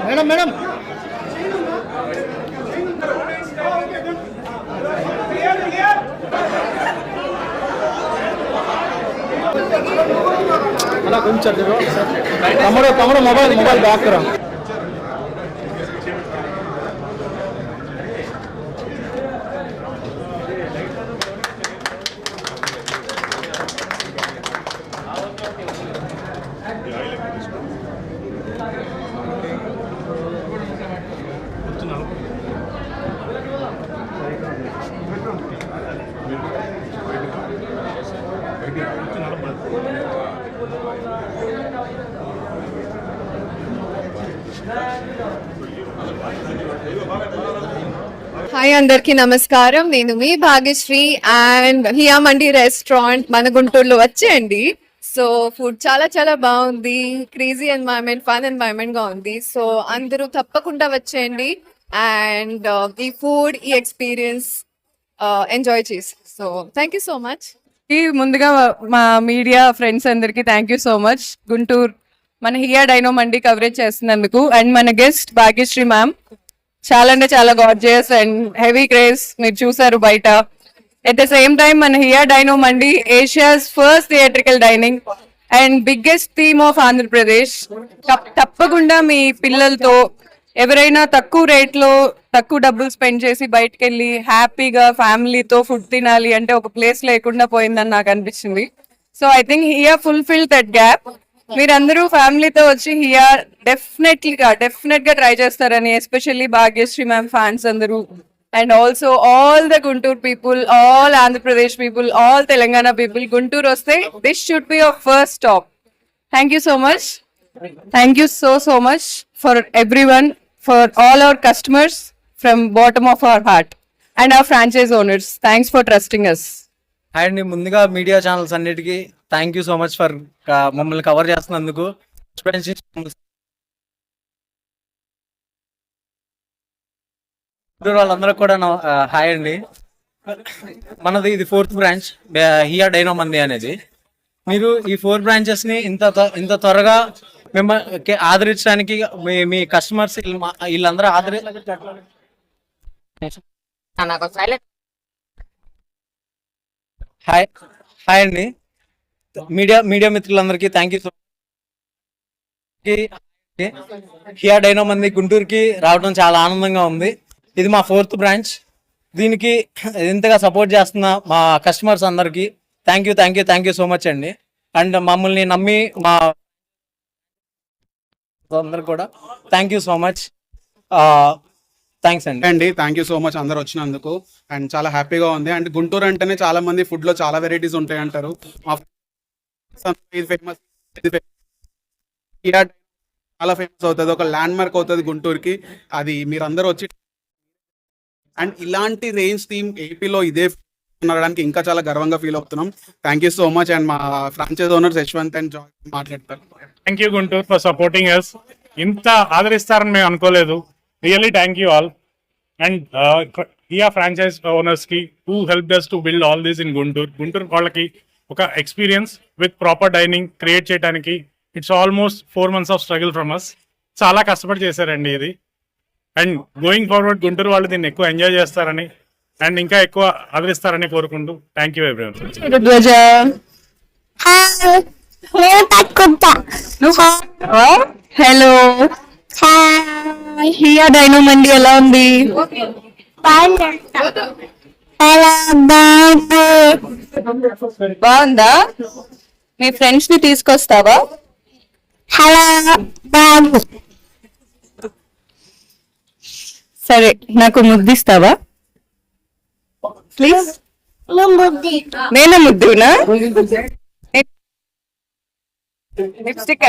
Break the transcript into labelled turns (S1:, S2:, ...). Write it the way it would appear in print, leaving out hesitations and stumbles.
S1: Madam madam అలా కొంచెం తమ్ముడు మొబైల్ బ్యాక్ రా.
S2: హాయ్ అందరికి నమస్కారం. నేను మీ భాగ్యశ్రీ అండ్ హియా మండి రెస్టారెంట్ మన గుంటూరులో వచ్చేయండి. సో ఫుడ్ చాలా చాలా బాగుంది, క్రేజీ ఎన్వైరన్మెంట్, ఫన్ ఎన్వైరన్మెంట్ గా ఉంది. సో అందరూ తప్పకుండా వచ్చేయండి అండ్ ఈ ఫుడ్ ఈ ఎక్స్పీరియన్స్ ఎంజాయ్ చేసి. So thank you so much.
S3: ముందుగా మా మీడియా ఫ్రెండ్స్ అందరికి thank you so much. Guntur మన హియా డైనో మండి కవరేజ్ చేస్తున్నందుకు అండ్ మన గెస్ట్ భాగ్యశ్రీ మ్యామ్ చాలా అంటే చాలా గార్జియస్ అండ్ హెవీ క్రేజ్ మీరు చూసారు బయట. ఎట్ ద సేమ్ టైమ్ మన హియా డైనో మండి Asia's first theatrical dining and biggest theme of Andhra Pradesh. తప్పకుండా మీ పిల్లలతో ఎవరైనా తక్కువ రేట్లో తక్కువ డబ్బులు స్పెండ్ చేసి బయటకు వెళ్ళి హ్యాపీగా ఫ్యామిలీతో ఫుడ్ తినాలి అంటే ఒక ప్లేస్ లేకుండా పోయిందని నాకు అనిపించింది. So I think here fulfil that gap. మీరందరూ ఫ్యామిలీతో వచ్చి హియా డెఫినెట్ గా ట్రై చేస్తారని ఎస్పెషల్లీ భాగ్యశ్రీ మ్యామ్ ఫ్యాన్స్ అందరూ and also all the Guntur people, all Andhra Pradesh people, all Telangana people. Guntur vaste, this should be your first stop. Thank you so much. Thank you so much for everyone, for all our customers from bottom of our heart, and our franchise owners. Thanks for trusting us.
S1: And ముందుగా media channels అన్నిటికీ thank you so much for మమ్మల్ని cover చేస్తున్నందుకు. వాళ్ళందరూ కూడా hi అండి. మనది ఇది 4th branch here dino మంది అనేది. మీరు ఈ 4 బ్రాంచెస్ ని ఇంత త్వరగా మిమ్మల్ని ఆదరించడానికి మీ కస్టమర్స్ వీళ్ళందరూ హాయ్ హాయ్ అండి. మీడియా మిత్రులందరికీ thank you so much. Here dino మంది గుంటూరుకి రావడం చాలా ఆనందంగా ఉంది. ఇది మా 4th బ్రాంచ్. దీనికి ఇంతగా సపోర్ట్ చేస్తున్న మా కస్టమర్స్ అందరికీ థ్యాంక్ యూ సో మచ్ అండి. అండ్ మమ్మల్ని నమ్మి మా అందరు కూడా thank you so much. Thanks
S4: అండి. థ్యాంక్ యూ సో మచ్ అందరు వచ్చినందుకు. అండ్ చాలా హ్యాపీగా ఉంది. అండ్ గుంటూరు అంటేనే చాలా మంది ఫుడ్ లో చాలా వెరైటీస్ ఉంటాయి అంటారు. ఫేమస్ చాలా ఫేమస్ అవుతుంది, ఒక ల్యాండ్ మార్క్ అవుతుంది గుంటూరుకి. అది మీరు అందరూ వచ్చి అండ్ ఇలాంటి రేంజ్ టీమ్ ఏపీలో ఇదే ఉండడానికి ఇంకా చాలా గర్వంగా ఫీల్ అవుతున్నాం. Thank you so much. And మా franchise owners Yashwant and Joy మాట్లాడతారు.
S5: Thank you Guntur for supporting us. ఇంత ఆదరిస్తారని మేము అనుకోలేదు. Really thank you all. And Hiya franchise owners కి who help us to build all this in Guntur వాళ్ళకి ఒక experience with proper dining create చేయడానికి it's almost 4 months of struggle from us. చాలా కష్టపడి చేశారండి ఇది. అండ్ గోయింగ్ ఫార్వర్డ్ గుంటూరు వాళ్ళు దీన్ని ఎక్కువ ఎంజాయ్ చేస్తారని అండ్ ఇంకా ఎక్కువ ఆదరిస్తారని కోరుకుంటూ thank you everyone.
S3: Hello, Hiya డైనో మండి ఎలా ఉంది? బాగుందా? మీ ఫ్రెండ్స్ ని తీసుకొస్తావా? సరే, నాకు ముద్దిస్తావా ప్లీజ్? నేను ముద్దునా? లిప్స్టిక్